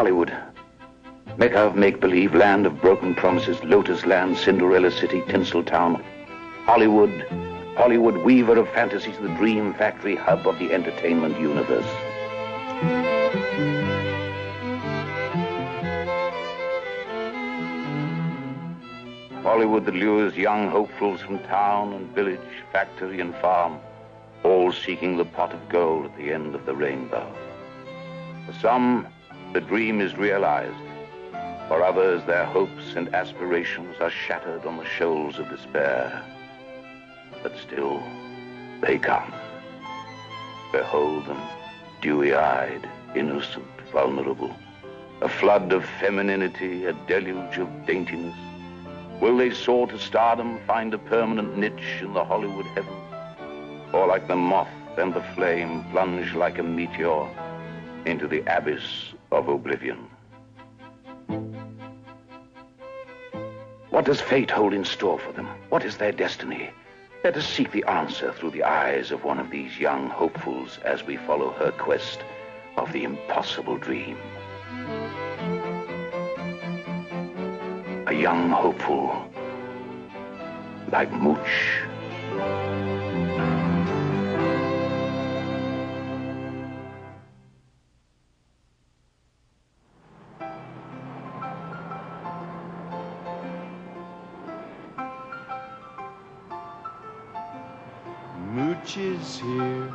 Hollywood. Mecca of make-believe, land of broken promises, Lotus Land, Cinderella City, Tinseltown. Hollywood, Hollywood, weaver of fantasies, the dream factory, hub of the entertainment universe. Hollywood that lures young hopefuls from town and village, factory and farm, all seeking the pot of gold at the end of the rainbow. For some, the dream is realized. For others, their hopes and aspirations are shattered on the shoals of despair. But still, they come. Behold them, dewy-eyed, innocent, vulnerable. A flood of femininity, a deluge of daintiness. Will they soar to stardom, find a permanent niche in the Hollywood heavens? Or like the moth and the flame, plunge like a meteor into the abyss of oblivion? What does fate hold in store for them? What is their destiny? Let us seek the answer through the eyes of one of these young hopefuls as we follow her quest of the impossible dream. A young hopeful like Mooch. Mooch is here,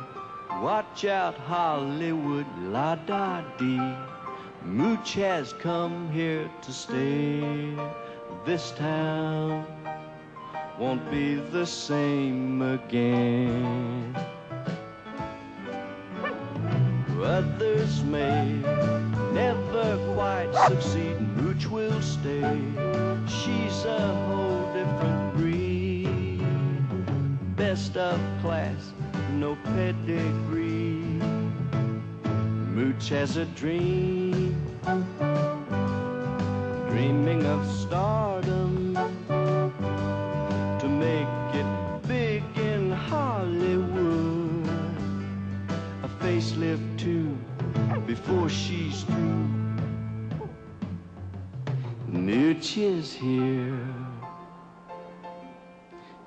watch out Hollywood, la-da-dee. Mooch has come here to stay. This town won't be the same again. Others may never quite succeed, Mooch will stay. She's a whole different breed, best of class, no pedigree. Mooch has a dream, dreaming of stardom, to make it big in Hollywood. A facelift too, before she's through. Mooch is here,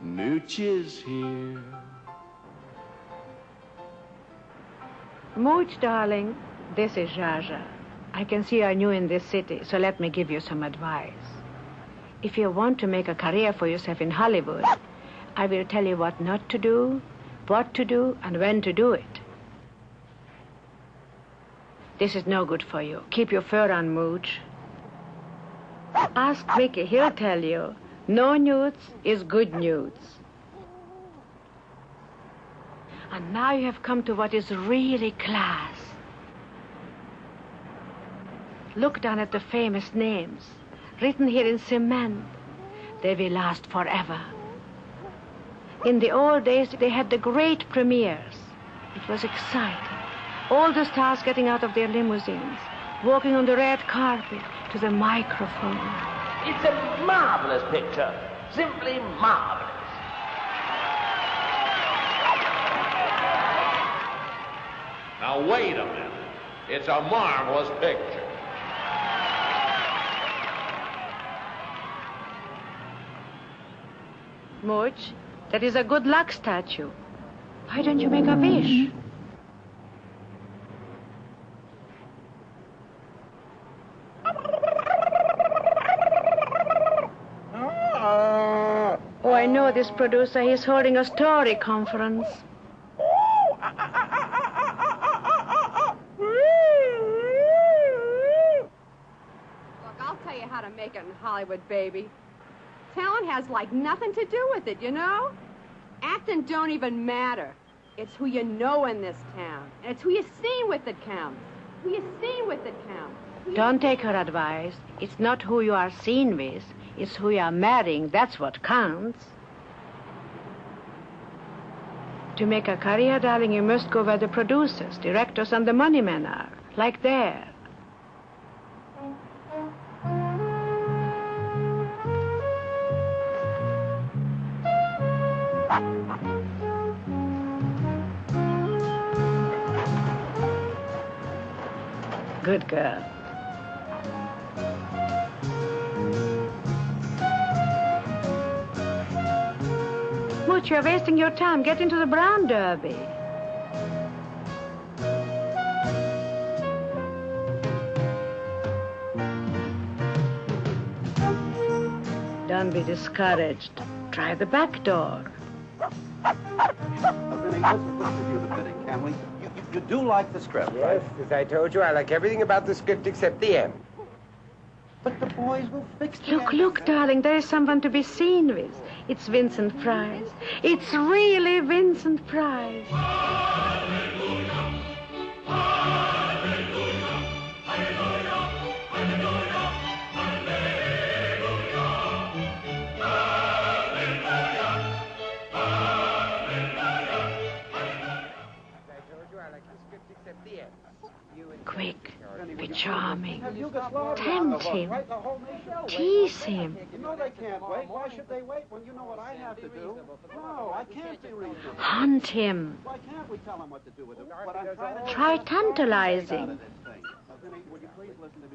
Mooch is here. Mooch, darling, this is Jaja. I can see you're new in this city, so let me give you some advice. If you want to make a career for yourself in Hollywood, I will tell you what not to do, what to do, and when to do it. This is no good for you. Keep your fur on, Mooch. Ask Mickey, he'll tell you. No nudes is good news. And now you have come to what is really class. Look down at the famous names, written here in cement. They will last forever. In the old days, they had the great premieres. It was exciting. All the stars getting out of their limousines, walking on the red carpet to the microphone. It's a marvelous picture, simply marvelous. Now, wait a minute. It's a marvelous picture. Mooch, that is a good luck statue. Why don't you make a wish? Oh, I know this producer. He's holding a story conference. How to make it in Hollywood, baby. Talent has like nothing to do with it, you know? Acting don't even matter. It's who you know in this town. And it's who you seen with that counts. Who you seen with that counts. Don't take her advice. It's not who you are seen with. It's who you are marrying. That's what counts. To make a career, darling, you must go where the producers, directors, and the money men are. Like there. Good girl. Mooch, you're wasting your time. Get into the brown derby. Don't be discouraged. Try the back door. Vinny, let's review the bidding, can we? You do like the script, right? Yes, as I told you, I like everything about the script except the end. But the boys will fix the Look, look, darling, there is someone to be seen with. It's Vincent Price. It's really Vincent Price. Quick, be charming. Tempt him. Tease him. No, they can't wait. Why should they wait when you know what I have to do? No, I can't be reasonable. Hunt him. Why can't we tell them what to do with him? What I'm trying to Try tantalizing.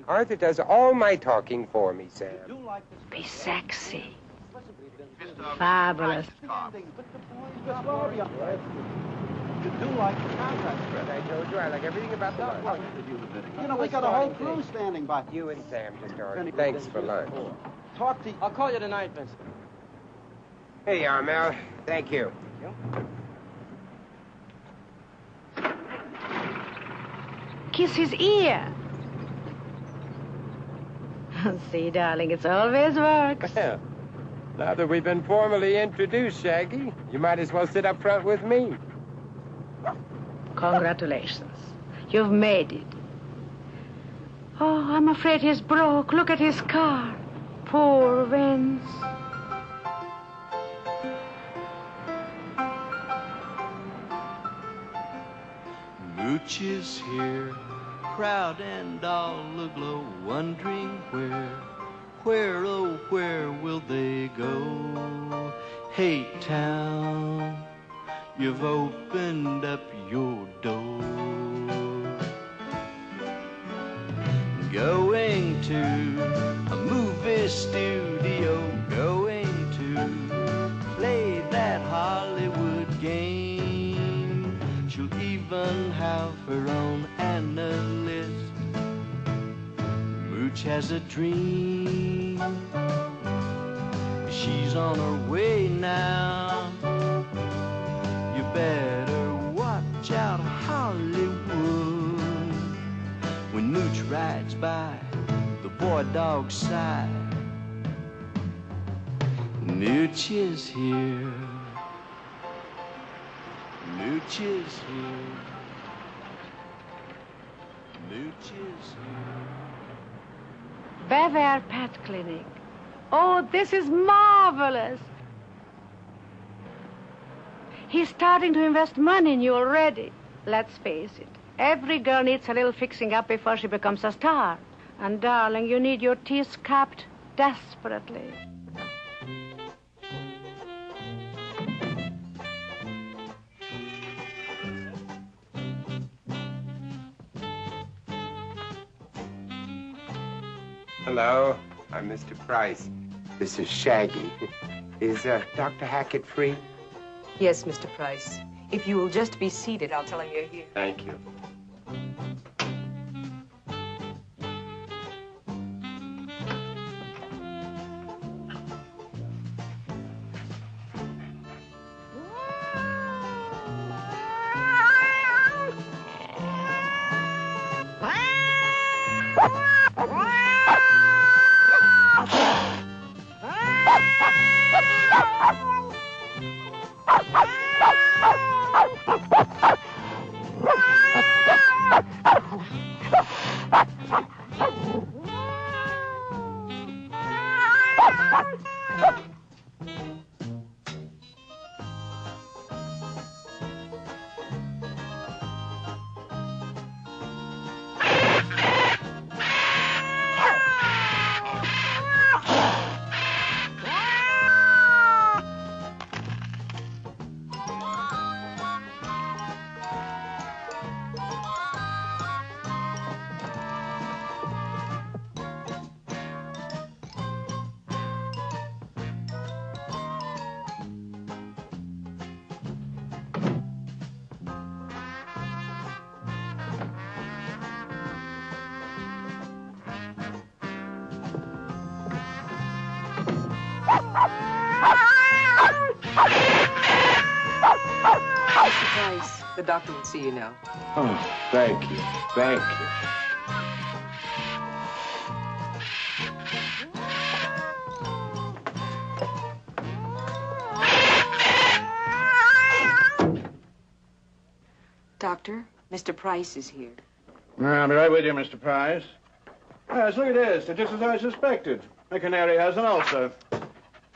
Arthur does all my talking for me, Sam. Be sexy. Fabulous. You do like the contract script. I told you, I like everything about the lunch. You know, we got a whole crew standing by. You and Sam just are. Thanks for lunch. Talk to you. I'll call you tonight, Vincent. Here you are, Mel. Thank you. Kiss his ear. See, darling, it's always works. Well, now that we've been formally introduced, Shaggy, you might as well sit up front with me. Congratulations. You've made it. Oh, I'm afraid he's broke. Look at his car. Poor Vince. Mooch is here, crowd and all aglow, wondering where, oh, where will they go? Hey, town, you've opened up your door. Going to a movie studio, going to play that Hollywood game. She'll even have her own analyst. Mooch has a dream. She's on her way now. You better watch out, Hollywood. When Mooch rides by the boy dog's side, Mooch is here. Mooch is here. Mooch is here. Bever Pet Clinic. Oh, this is marvelous. He's starting to invest money in you already. Let's face it. Every girl needs a little fixing up before she becomes a star. And, darling, you need your teeth capped desperately. Hello, I'm Mr. Price. This is Shaggy. Is Dr. Hackett free? Yes, Mr. Price. If you will just be seated, I'll tell him you're here. Thank you. doctor will see you now. Oh, thank you. Thank you. Doctor, Mr. Price is here. I'll be right with you, Mr. Price. Yes, look at this. Just as I suspected. The canary has an ulcer.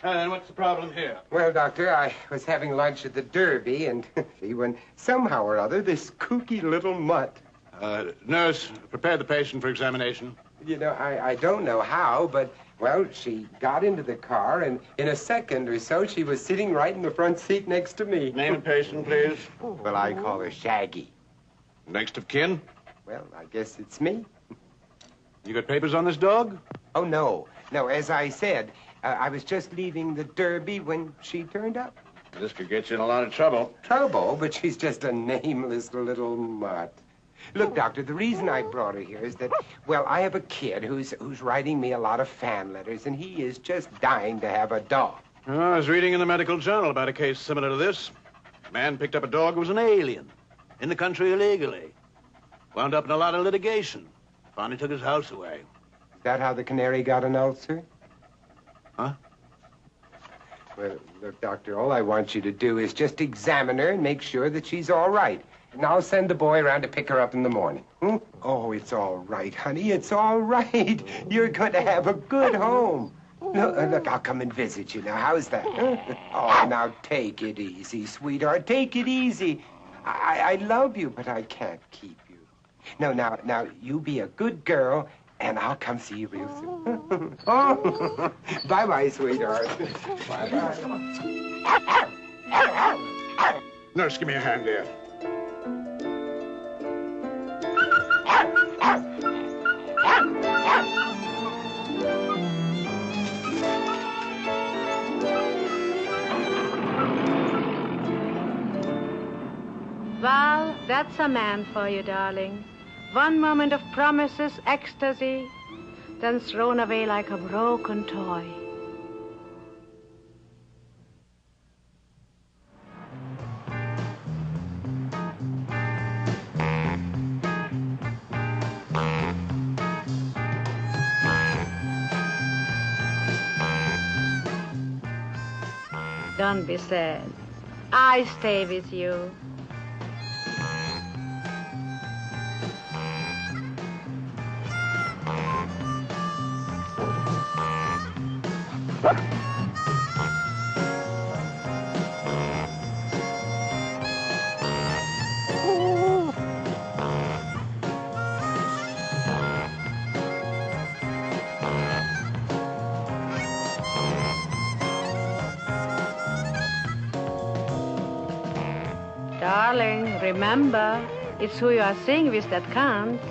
And what's the problem here? Well, Doctor, I was having lunch at the Derby, and see, when somehow or other this kooky little mutt. Nurse, prepare the patient for examination. You know, I don't know how, but, well, she got into the car, and in a second or so, she was sitting right in the front seat next to me. Name and patient, please. Well, I call her Shaggy. Next of kin? Well, I guess it's me. You got papers on this dog? Oh, no. No, as I said, I was just leaving the Derby when she turned up. This could get you in a lot of trouble. Trouble? But she's just a nameless little mutt. Look, Doctor, the reason I brought her here is that, well, I have a kid who's writing me a lot of fan letters, and he is just dying to have a dog. Oh, I was reading in the medical journal about a case similar to this. A man picked up a dog who was an alien, in the country illegally. Wound up in a lot of litigation. Finally took his house away. Is that how the canary got an ulcer? Huh? Well, look, Doctor, all I want you to do is just examine her and make sure that she's all right. And I'll send the boy around to pick her up in the morning. Oh, it's all right, honey. It's all right. You're going to have a good home. Look, I'll come and visit you now. How's that? Oh, now take it easy, sweetheart. Take it easy. I love you, but I can't keep you. No, now, you be a good girl, and I'll come see you real soon. Oh, bye-bye, sweetheart. Bye-bye. Nurse, give me a hand here. Val, that's a man for you, darling. One moment of promises, ecstasy, then thrown away like a broken toy. Don't be sad. I stay with you. Darling, remember, it's who you are seeing with that counts.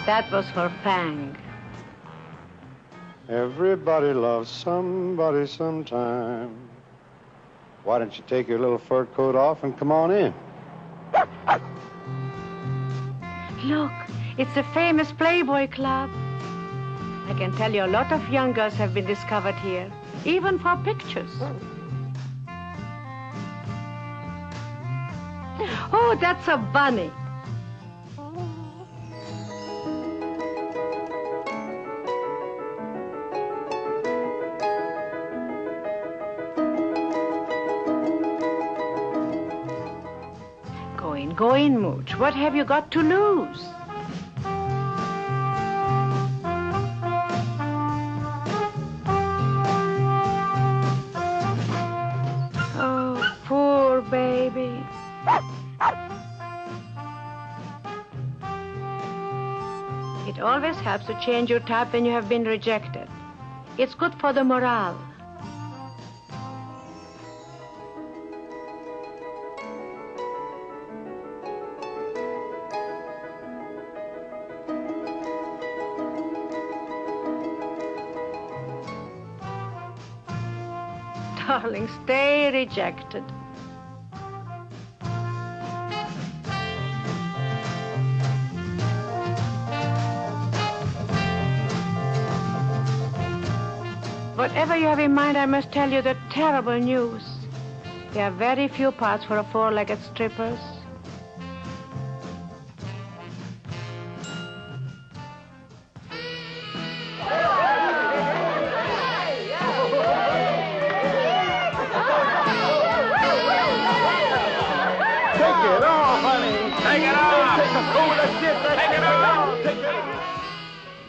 That was for Fang. Everybody loves somebody sometime. Why don't you take your little fur coat off and come on in? Look, it's the famous Playboy Club. I can tell you a lot of young girls have been discovered here, even for pictures. Oh, that's a bunny. Go in, Mooch. What have you got to lose? Oh, poor baby. It always helps to change your type when you have been rejected. It's good for the morale. darling, stay rejected. Whatever you have in mind, I must tell you the terrible news. There are very few parts for a four-legged strippers.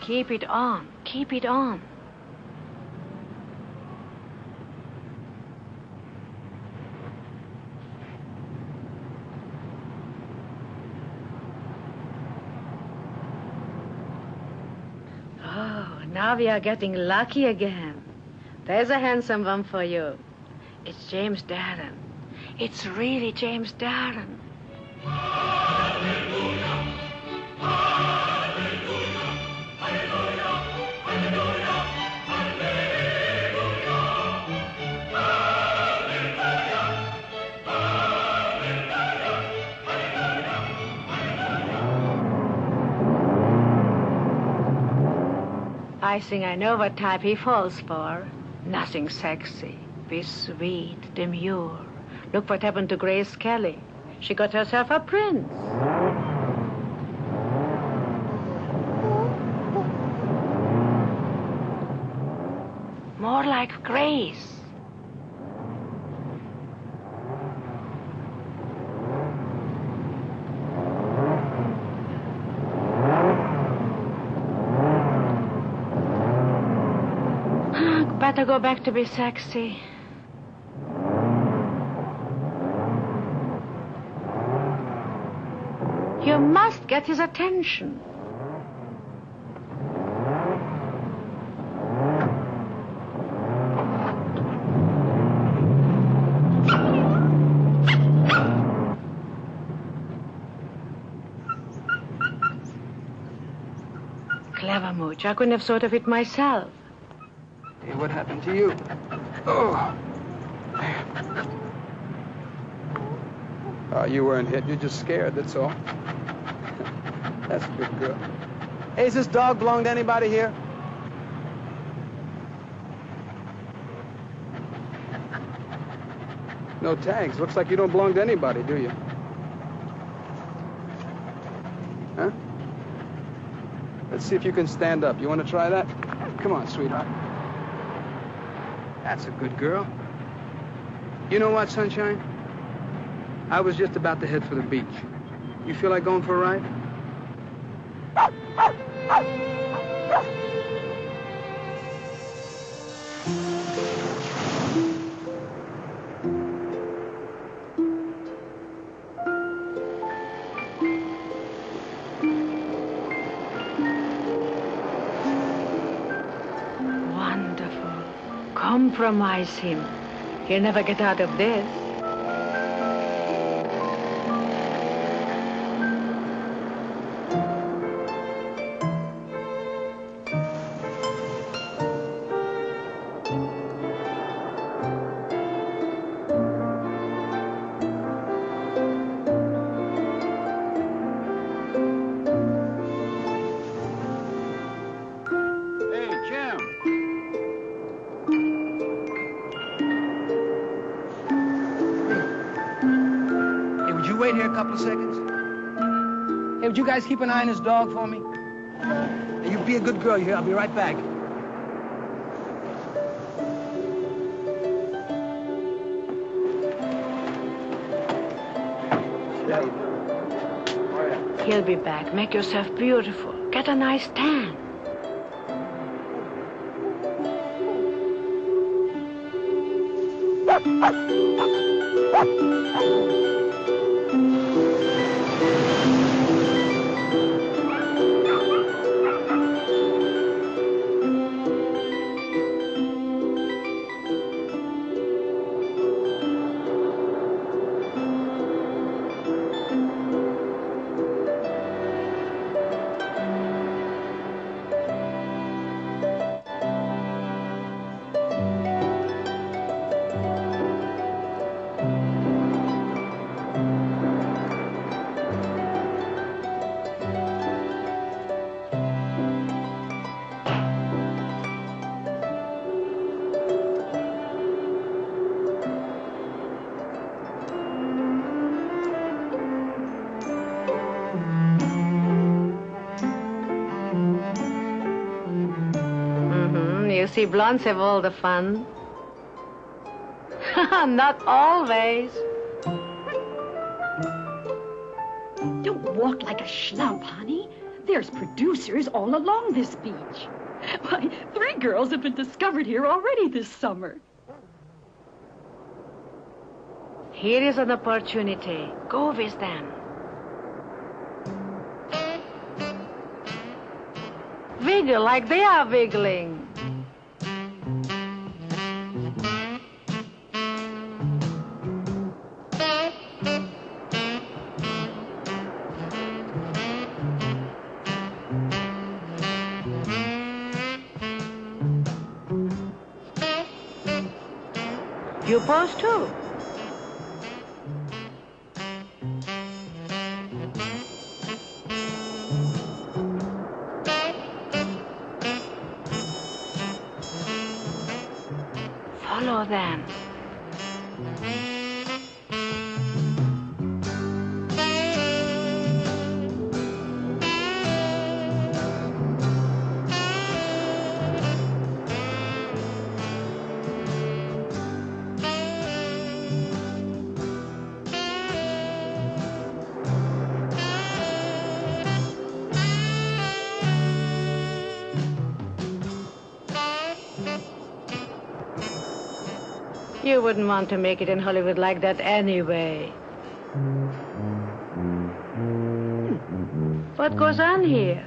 Keep it on. Keep it on. Oh, now we are getting lucky again. There's a handsome one for you. It's James Darren. It's really James Darren. I think I know what type he falls for. Nothing sexy. Be sweet, demure. Look what happened to Grace Kelly. She got herself a prince. More like Grace. Better go back to be sexy. You must get his attention. Clever, Mooch. I couldn't have thought of it myself. Hey, what happened to you? Oh. You weren't hit. You're just scared, that's all. That's a good girl. Hey, does this dog belong to anybody here? No tags. Looks like you don't belong to anybody, do you? Huh? Let's see if you can stand up. You want to try that? Come on, sweetheart. That's a good girl. You know what, Sunshine? I was just about to head for the beach. You feel like going for a ride? Wonderful. Compromise him. He'll never get out of this. Wait here a couple of seconds. Hey, would you guys keep an eye on this dog for me? Hey, you be a good girl here. I'll be right back. He'll be back. Make yourself beautiful. Get a nice tan. see, blondes have all the fun. Not always. Don't walk like a schlump, honey. There's producers all along this beach. Why, 3 girls have been discovered here already this summer. Here is an opportunity. Go with them. Wiggle like they are wiggling. You pose too. Follow them. You wouldn't want to make it in Hollywood like that anyway. What goes on here?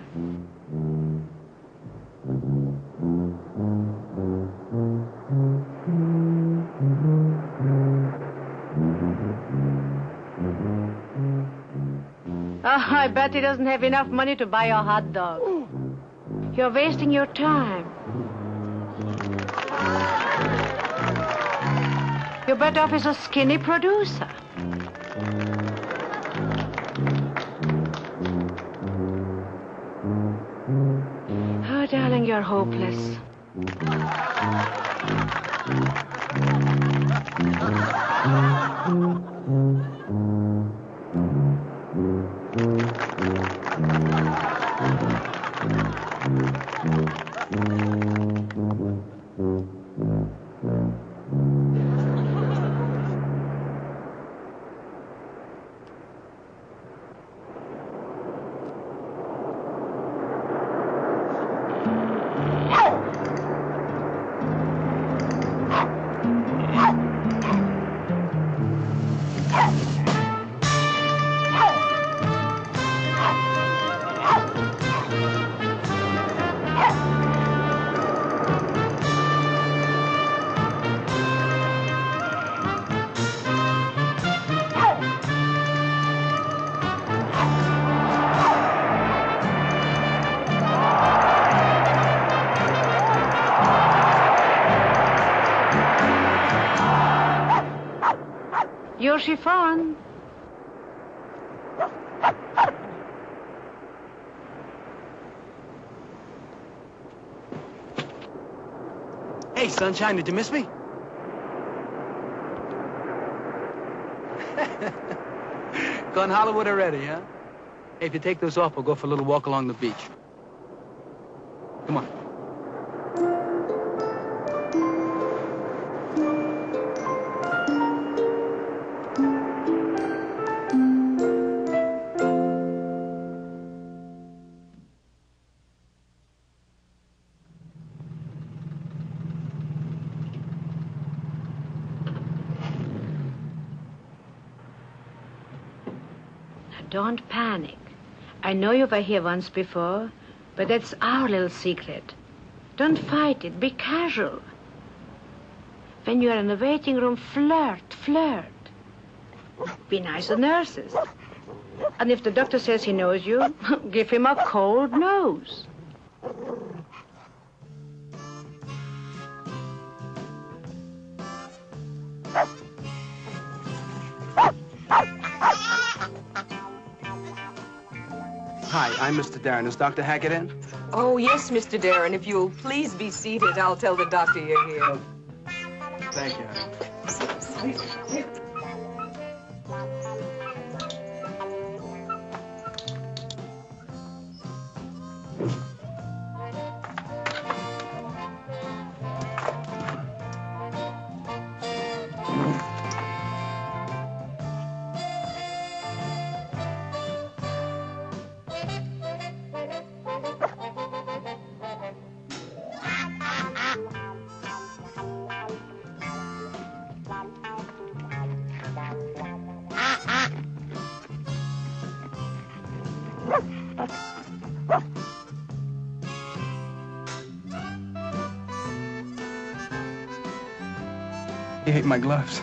Oh, I bet he doesn't have enough money to buy a hot dog. You're wasting your time. You're better off as a skinny producer. Oh, darling, you're hopeless. Your chiffon. Hey, Sunshine, did you miss me? Gone Hollywood already, huh? Hey, if you take those off, we'll go for a little walk along the beach. Come on. Don't panic. I know you were here once before, but that's our little secret. Don't fight it. Be casual. When you're in the waiting room, flirt. Be nice to nurses. And if the doctor says he knows you, give him a cold nose. Hi, I'm Mr. Darren. Is Dr. Hackett in? Oh, yes, Mr. Darren. If you'll please be seated, I'll tell the doctor you're here. Thank you, honey. hate my gloves.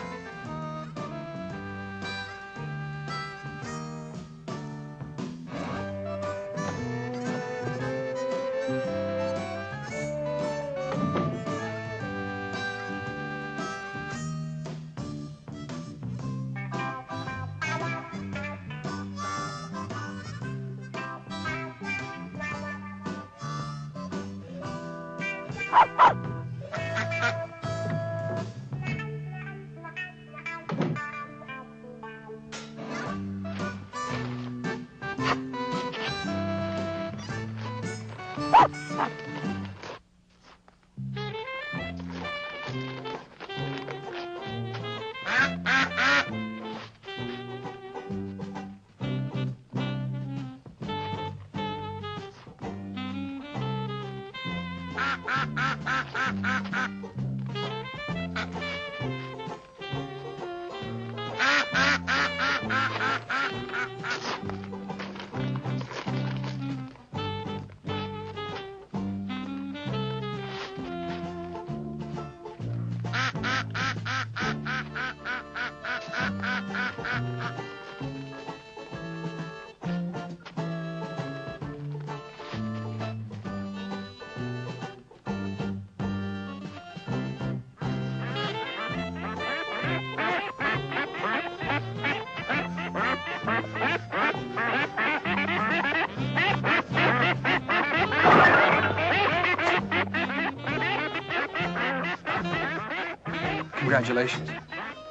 Congratulations.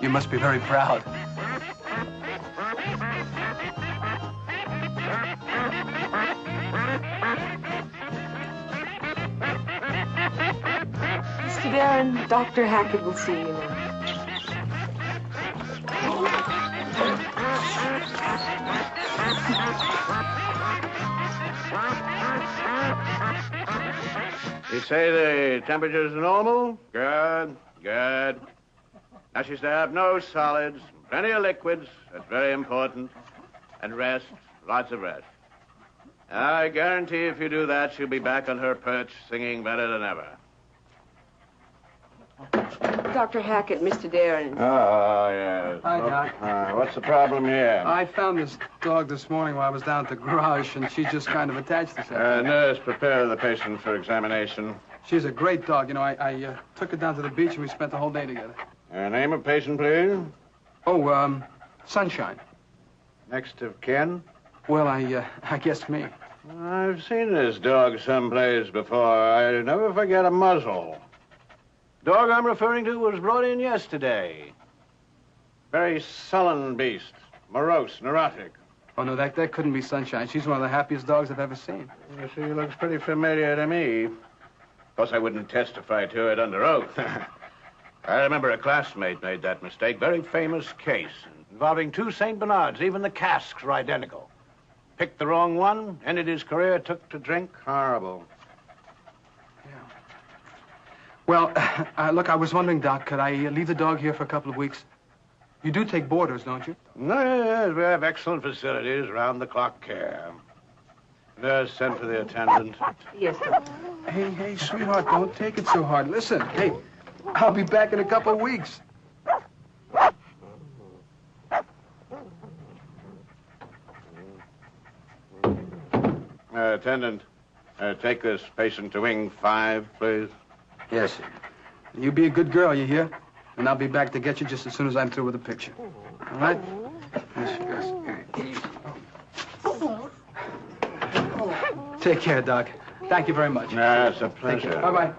You must be very proud. Mr. Darren, Dr. Hackett will see you now. You say the temperature's normal? Good, good. Now she's to have no solids, plenty of liquids, that's very important, and rest, lots of rest. I guarantee if you do that, she'll be back on her perch singing better than ever. Dr. Hackett, Mr. Darren. Oh, yes. Hi, Doc. What's the problem here? I found this dog this morning while I was down at the garage, and she just kind of attached herself. Nurse, prepare the patient for examination. She's a great dog. You know, I took her down to the beach, and we spent the whole day together. Name of patient, please. Oh, Sunshine. Next of kin? Well, I guess me. I've seen this dog someplace before. I never forget a muzzle. Dog I'm referring to was brought in yesterday. Very sullen beast. Morose, neurotic. Oh, no, that couldn't be Sunshine. She's one of the happiest dogs I've ever seen. She looks pretty familiar to me. Of course, I wouldn't testify to it under oath. I remember a classmate made that mistake. Very famous case involving two St. Bernards. Even the casks were identical. Picked the wrong one, ended his career, took to drink. Horrible. Well, look, I was wondering, Doc, could I leave the dog here for a couple of weeks? You do take boarders, don't you? Yes, we have excellent facilities, round-the-clock care. Nurse, send for the attendant. Yes, Doctor. Hey, sweetheart, don't take it so hard. Listen, hey, I'll be back in a couple of weeks. Attendant, take this patient to wing 5, please. Yes, sir. You be a good girl, you hear? And I'll be back to get you just as soon as I'm through with the picture. All right? Yes. Take care, Doc. Thank you very much. It's a pleasure. Bye-bye.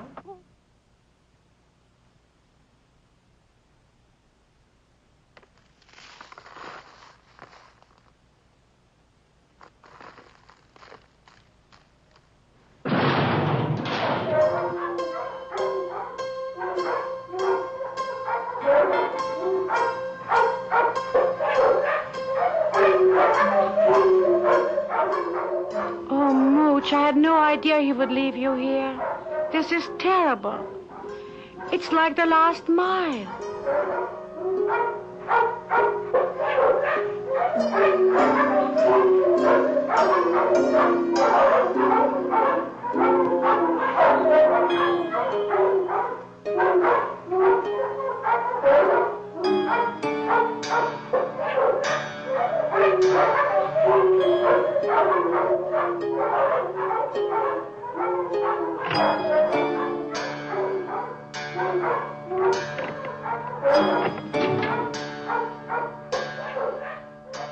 Oh, Mooch, I had no idea he would leave you here. This is terrible. It's like the last mile.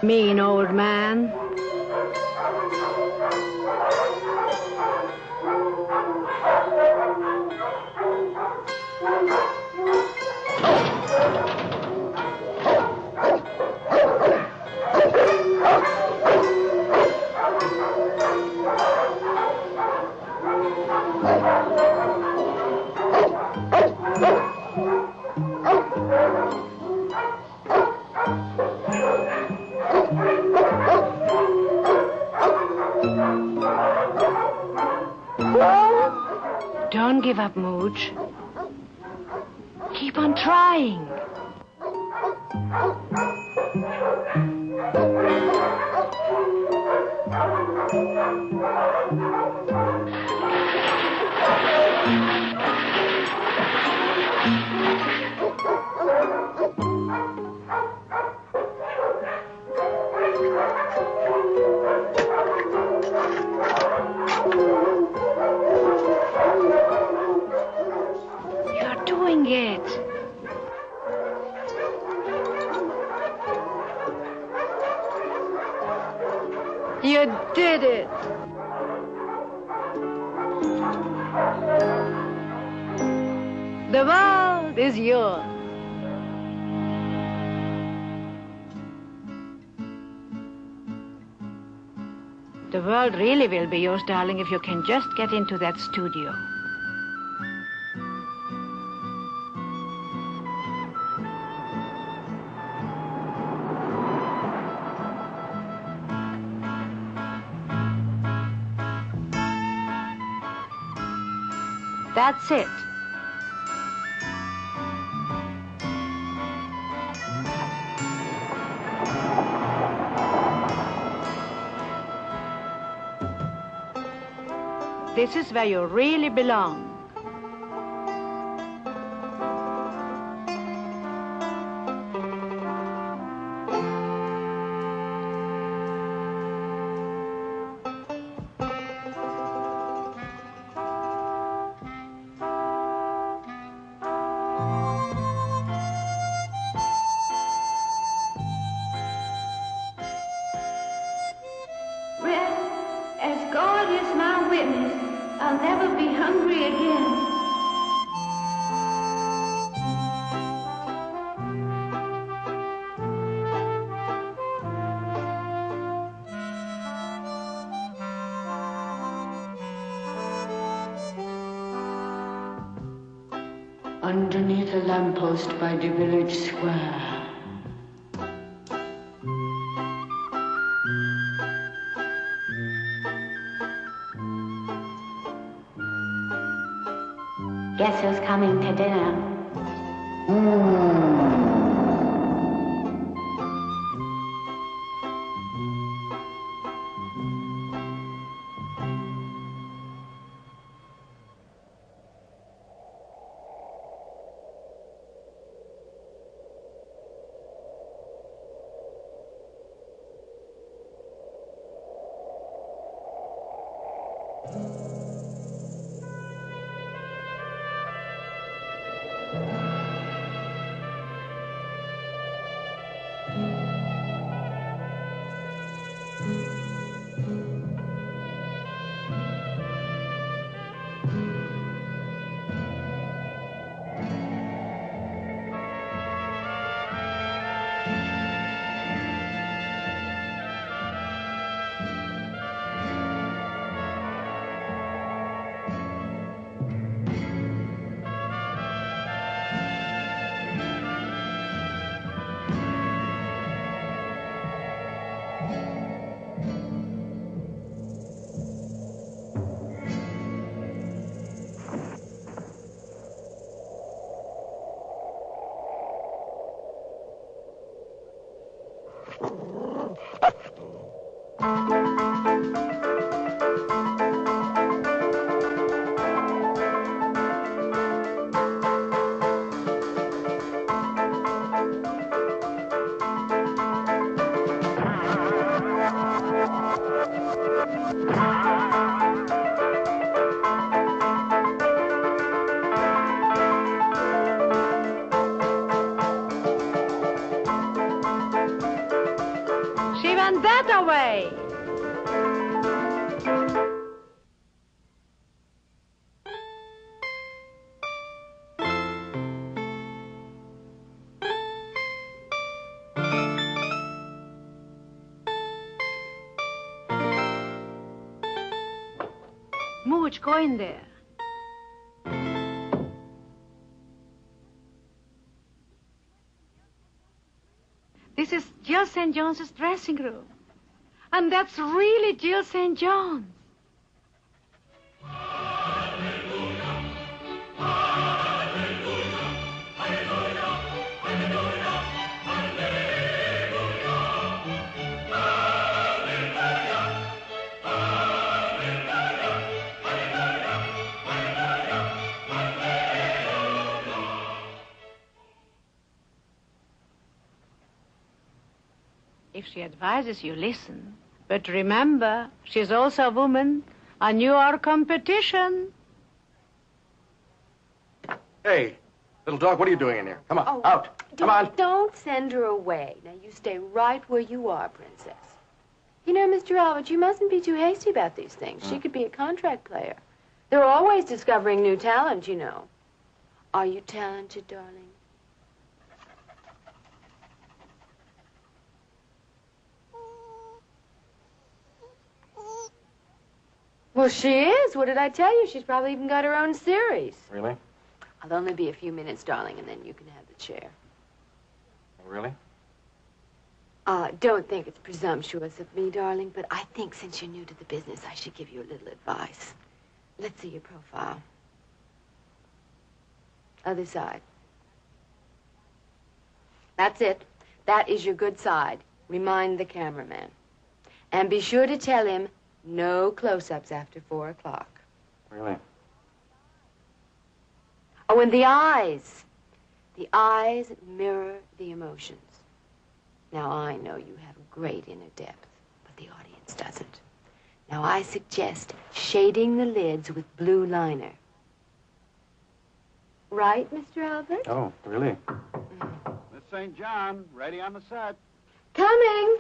Mean old man. Don't give up, Mooch. Keep on trying. You're doing it. You did it. The world is yours. The world really will be yours, darling, if you can just get into that studio. That's it. This is where you really belong. As God is my witness, I'll never be hungry again. Underneath a lamppost by the village square. Guess who's coming to dinner? Put that away. Mooch, go in there. This is Jill St. John's dressing room. And that's really Jill St. John's. If she advises you, listen. But remember, she's also a woman, and you are competition. Hey, little dog, what are you doing in here? Come on, Oh, out. Come on. Don't send her away. Now, you stay right where you are, Princess. You know, Mr. Albert, you mustn't be too hasty about these things. She could be a contract player. They're always discovering new talent, you know. Are you talented, darling? Well, she is. What did I tell you? She's probably even got her own series. Really? I'll only be a few minutes, darling, and then you can have the chair. Really? Don't think it's presumptuous of me, darling, but I think since you're new to the business, I should give you a little advice. Let's see your profile. Other side. That's it. That is your good side. Remind the cameraman. And be sure to tell him no close-ups after 4 o'clock. Really? Oh, and the eyes. The eyes mirror the emotions. Now, I know you have a great inner depth, but the audience doesn't. Now, I suggest shading the lids with blue liner. Right, Mr. Albert? Oh, really? Miss St. John, ready on the set. Coming!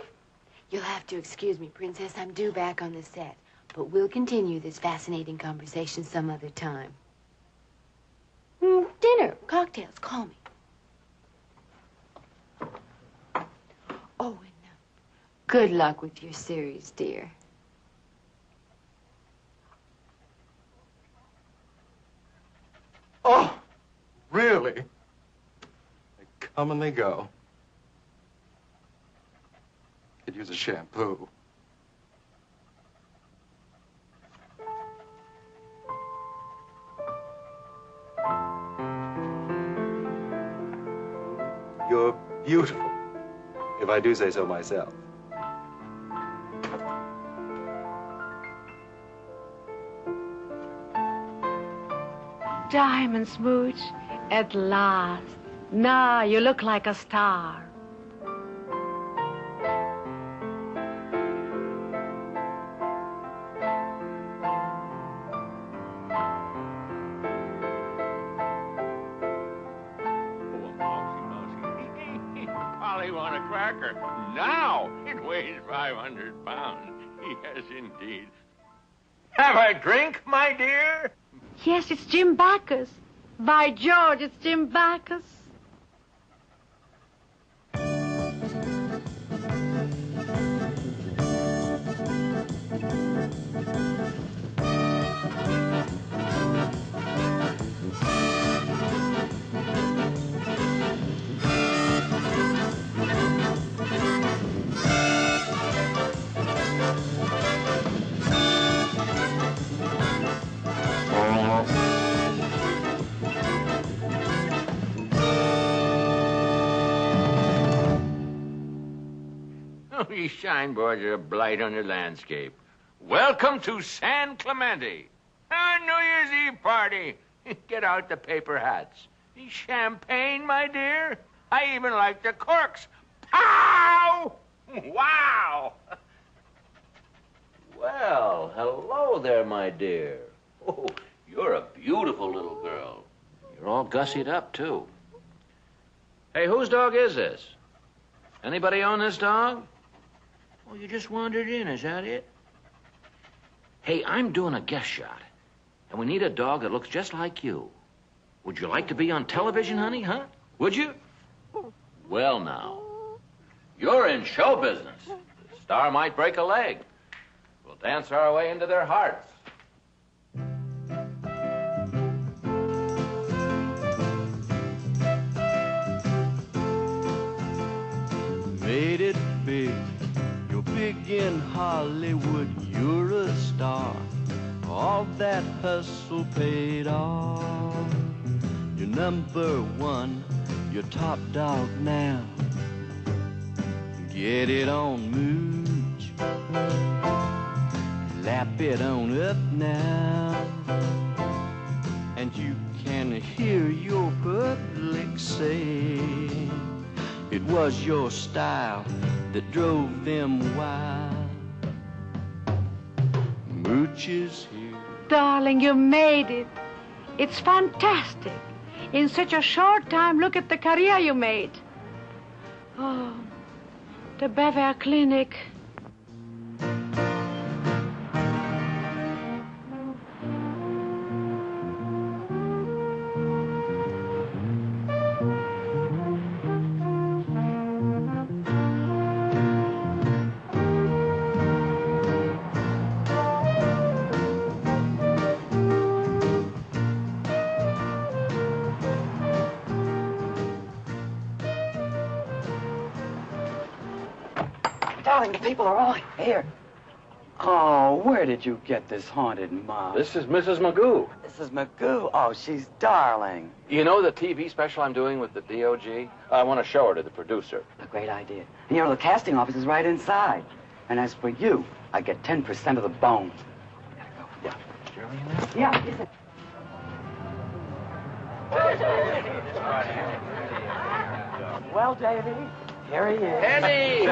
You'll have to excuse me, Princess. I'm due back on the set. But we'll continue this fascinating conversation some other time. Dinner, cocktails, call me. Oh, and good luck with your series, dear. Oh, really? They come and they go. Could use a shampoo. You're beautiful, if I do say so myself. Diamonds, Mooch. At last. Now you look like a star. Polly want a cracker. Now it weighs 500 pounds. Yes, indeed. Have a drink, my dear? Yes, it's Jim Backus. By George, it's Jim Backus. These signboards are a blight on the landscape. Welcome to San Clemente. A New Year's Eve party. Get out the paper hats. Champagne, my dear. I even like the corks. Pow! Wow! Well, hello there, my dear. Oh, you're a beautiful little girl. You're all gussied up, too. Hey, whose dog is this? Anybody own this dog? Oh, you just wandered in, is that it? Hey, I'm doing a guest shot, and we need a dog that looks just like you. Would you like to be on television, honey, huh? Would you? Well, now, you're in show business. The star might break a leg. We'll dance our way into their hearts. Made it big. You're big in Hollywood. You're a star. All that hustle paid off. You're number one. You're top dog now. Get it on, Mooch. Lap it on up now. And you can hear your public say it was your style that drove them wild. Mooch is here. Darling, you made it. It's fantastic. In such a short time, look at the career you made. Oh, the Bever Clinic. Darling, the people are all here. Oh, where did you get this haunted mug? This is Mrs. Magoo. This is Magoo. Oh, she's darling. You know the TV special I'm doing with the DOG? I want to show her to the producer. A great idea. And the casting office is right inside. And as for you, I get 10% of the bones. Yeah. Yeah. Well, Davy, here he is. Eddie!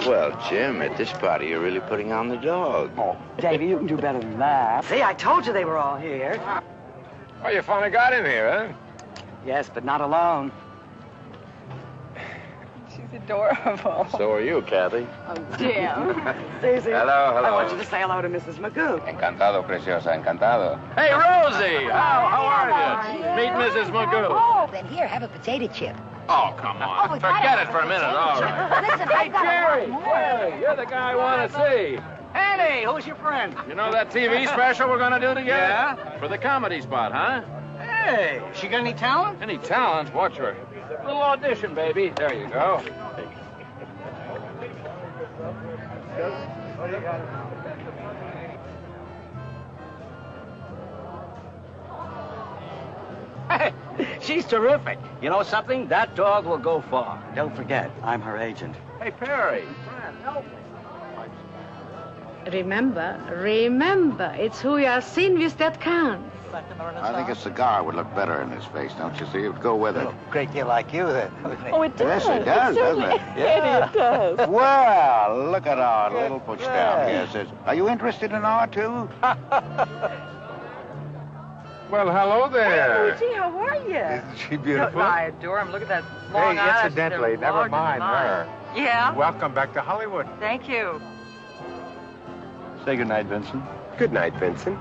Well, Jim, at this party, you're really putting on the dog. Oh, Davy, you can do better than that. See, I told you they were all here. Oh, you finally got him here, huh? Yes, but not alone. She's adorable. So are you, Kathy. Oh, Jim. Susie. Hello, hello. I want you to say hello to Mrs. Magoo. Encantado, preciosa, encantado. Hey, Rosie! How are you? Meet Mrs. Magoo. Oh, then here, have a potato chip. Oh, come on. Forget it for a minute, all right. Listen, Hey, I've got a lot more. Jerry, you're the guy I want to see. Annie, who's your friend? You know that TV special we're going to do together? Yeah? For the comedy spot, huh? Hey, she got any talent? Any talent? Watch her. A little audition, baby. There you go. She's terrific. You know something? That dog will go far. Don't forget, I'm her agent. Hey, Perry. Friend, help me. Remember, it's who you are seen with that counts. I think a cigar would look better in his face, don't you see? It would go with it. Great deal like you, then. Oh, it does. Yes, it does, doesn't it? Yeah. It does. Well, look at our little push down here. Says, are you interested in R2? Well, hello there. Gee, how are you? Isn't she beautiful? I adore him. Look at that long eyes. Hey, incidentally, They're never larger than mind mine. her. Yeah? Welcome back to Hollywood. Thank you. Say goodnight, Vincent. Good night, Vincent.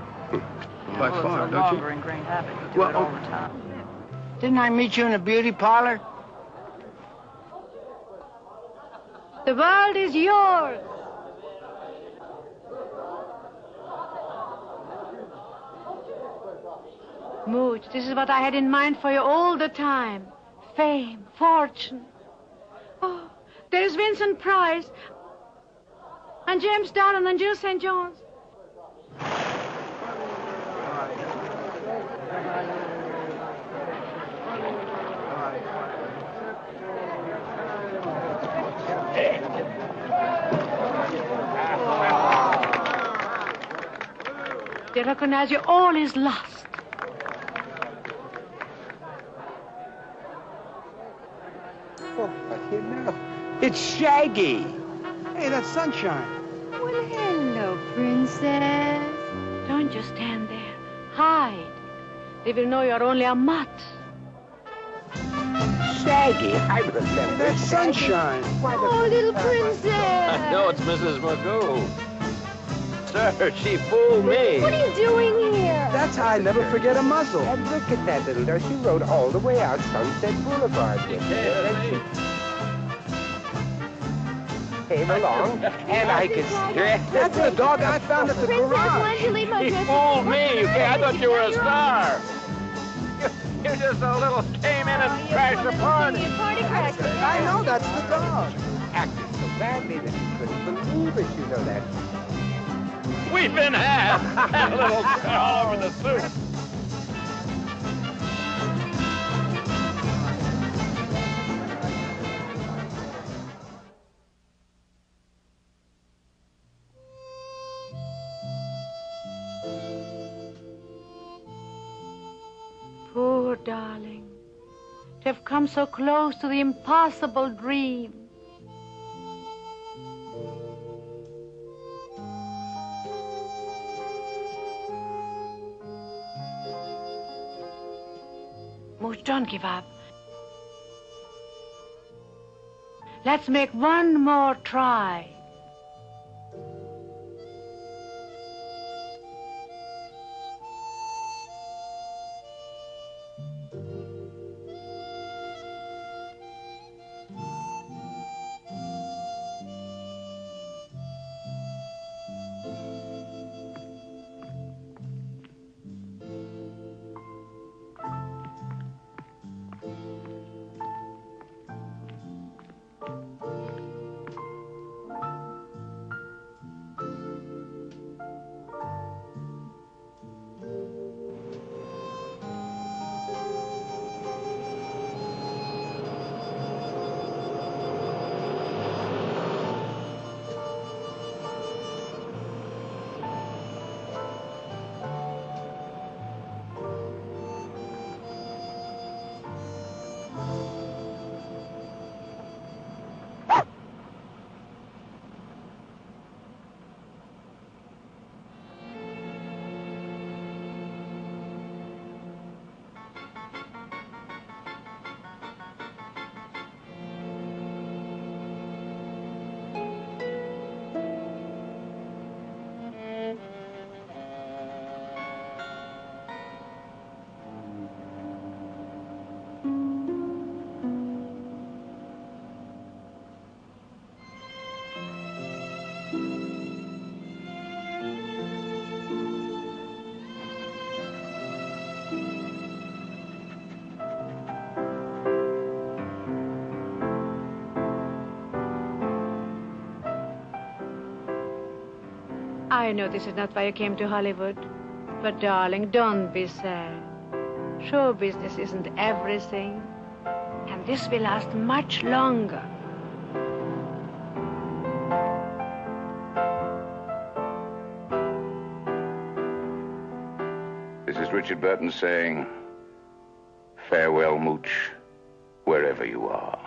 By Well, far, it's a don't longer you? ingrained habit. You do it all the time. Didn't I meet you in a beauty parlor? The world is yours. Mooch, this is what I had in mind for you all the time. Fame, fortune. Oh, there's Vincent Price. And James Darren and Jill St. John's. They recognize you. All is lost. Oh, you know, it's Shaggy. Hey, that's Sunshine. Well, hello, princess. Don't just stand there. Hide. They will know you're only a mutt. Shaggy. Aggie, I remember. That's Sunshine. Oh, little princess. No, it's Mrs. Magoo. Sir, she fooled me. What are you doing here? That's how I never forget a muzzle. And look at that little girl. She rode all the way out Sunset Boulevard with me. And she came along, and I could see her. That's the dog I found at the Princess, garage. why did you leave my He dress? fooled me. I thought you were a star. You just a little came in and crashed the party. Party cracker. I know, that's the dog. acted so badly that she couldn't believe it, you know that. We've been had. That little all over the suit. Poor darling. To have come so close to the impossible dream. Mooch, don't give up. Let's make one more try. I know this is not why you came to Hollywood, but darling, don't be sad. Show business isn't everything, and this will last much longer. This is Richard Burton saying, farewell, Mooch, wherever you are.